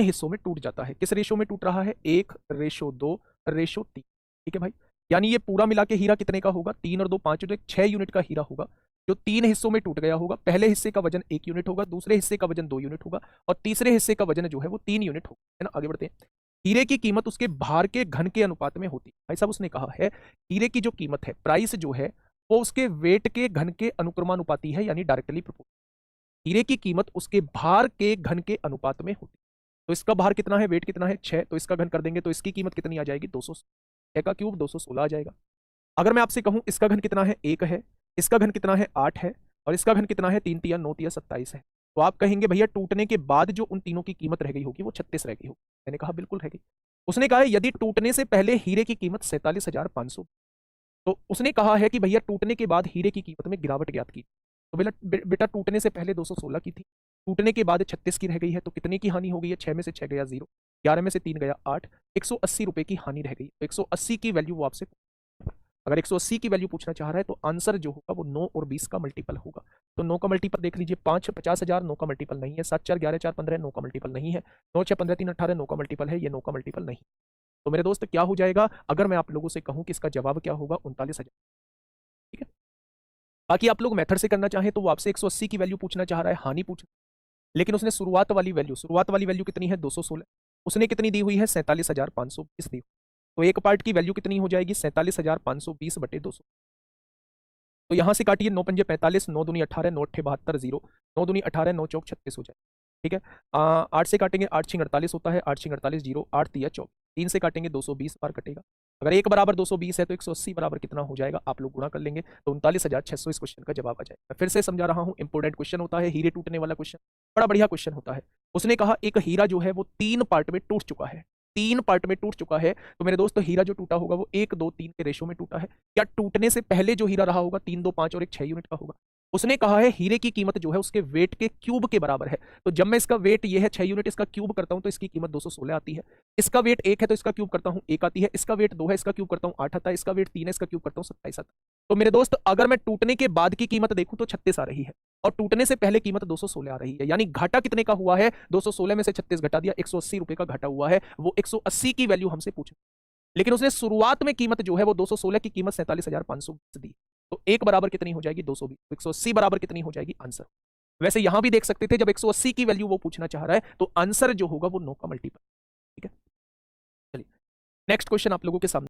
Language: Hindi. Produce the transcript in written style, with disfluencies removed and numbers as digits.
3 हिस्सों में टूट जाता है। किस रेशो में टूट रहा है? 1:2:3। ठीक है भाई, यानी ये पूरा मिला के हीरा कितने का होगा? 3 और 2 5 और 1 6 यूनिट का हीरा होगा, जो 3 हिस्सों में टूट गया होगा। पहले हिस्से का वजन 1 यूनिट होगा, दूसरे हिस्से का वजन 2 यूनिट होगा, और तीसरे हिस्से का वजन जो है वो 3 यूनिट होगा, है ना। आगे बढ़ते हैं। हीरे की कीमत उसके भार के घन के अनुपात में होती है। भाई साहब उसने कहा है हीरे की जो कीमत है, प्राइस जो है, वो उसके वेट के घन के अनुक्रमानुपाती है, यानी डायरेक्टली प्रोपोर्शनल। हीरे की कीमत उसके भार के घन के अनुपात में होती है। तो इसका भार कितना है, वेट कितना है? 6, तो इसका घन कर देंगे तो इसकी कीमत कितनी आ जाएगी? 200। 6 का क्यूब 216 आ जाएगा। अगर मैं आपसे कहूं इसका घन कितना है? 1 है, इसका घन कितना है? 8 है, और इसका घन कितना है? 3 तिया 9 तिया 27 है। तो आप कहेंगे भैया टूटने के बाद जो उन तीनों की कीमत रह गई होगी वो 36 रह गई होगी। मैंने कहा बिल्कुल रह गई। उसने कहा है यदि टूटने से पहले हीरे की कीमत 47,500, तो उसने कहा है कि भैया टूटने के बाद हीरे की कीमत में गिरावट ज्ञात की। तो बेटा टूटने से पहले 216 की थी, टूटने के बाद 36 की रह गई है, तो कितने की हानि हो गई है? 6 में से 6 गया 0, 11 में से 3 गया 8, 180 रुपए की हानि रह गई। तो 180 की वैल्यू वो आपसे, अगर 180 की वैल्यू पूछना चाह रहा है तो आंसर जो होगा वो 9 और 20 का मल्टीपल होगा। तो 9 का मल्टीपल देख लीजिए, 5 50,000 9 का मल्टीपल नहीं है, 7 4 11 4 15 9 का मल्टीपल नहीं है, 9 6 15 3 18 9 का मल्टीपल है, ये 9 का मल्टीपल नहीं। तो मेरे दोस्त क्या हो जाएगा अगर मैं आप लोगों से कहूं कि इसका जवाब क्या होगा? 39,000। ठीक है। बाकी आप लोग मेथड से करना चाहें तो वो आपसे 180 की वैल्यू पूछना चाह रहा है, हानि पूछ, लेकिन उसने शुरुआत वाली वैल्यू कितनी है? 216। उसने कितनी दी हुई है? 47,520 दी। तो एक पार्ट की वैल्यू कितनी हो जाएगी? 47,520 बटे 200। तो यहां से काटिए, 9 पंजे 45, 9 दूनी 18, 9 अट्ठे 72, 0, 9 दूनी 18, 9 चौक 36 हो जाए। ठीक है। 8 से काटेंगे, 8 छिंग 48 होता है, 8 छिंग 48 0, 8 तिया 24, 3 से काटेंगे 220 बार कटेगा। अगर 1 बराबर 220 है तो 180 बराबर कितना हो जाएगा? आप लोग गुणा कर लेंगे तो 39,600 इस क्वेश्चन का जवाब आ जाएगा। मैं फिर से समझा रहा हूं, इंपोर्टेंट क्वेश्चन होता है हीरे टूटने वाला क्वेश्चन, बड़ा बढ़िया क्वेश्चन होता है। उसने कहा एक हीरा जो है वो 3 पार्ट में टूट चुका है, 3 पार्ट में टूट चुका है। तो मेरे दोस्तों हीरा जो टूटा होगा वो 1 2 3 के रेशो में टूटा है, या टूटने से पहले जो हीरा रहा होगा 3 2 5 और 1 6 यूनिट का होगा। उसने कहा है हीरे की कीमत जो है उसके वेट के क्यूब के बराबर है। तो जब मैं इसका वेट ये है 6 यूनिट, इसका क्यूब करता हूं तो इसकी कीमत 216 आती है। इसका वेट 1 है तो इसका क्यूब करता हूं 1 आती है, इसका वेट 2 है, इसका क्यूब करता हूं 8 आता है, इसका वेट 3 है, इसका क्यूब करता हूं 27 आता है। तो मेरे दोस्त अगर मैं टूटने के बाद की कीमत देखूं तो 36 आ रही है, और टूटने से पहले कीमत 216 आ रही है, यानी घाटा कितने का हुआ है? 216 में से 36 घटा दिया, 180 रुपए का घाटा हुआ है। वो 180 की वैल्यू हमसे पूछ, लेकिन उसने शुरुआत में कीमत जो है वो 216 की कीमत 47,520 दी। तो 1 बराबर कितनी हो जाएगी? 220। तो 180 बराबर कितनी हो जाएगी? आंसर। वैसे यहां भी देख सकते थे, जब 180 की वैल्यू वो पूछना चाह रहा है तो आंसर जो होगा वो 9 का मल्टीपल। ठीक है, चलिए नेक्स्ट क्वेश्चन आप लोगों के सामने।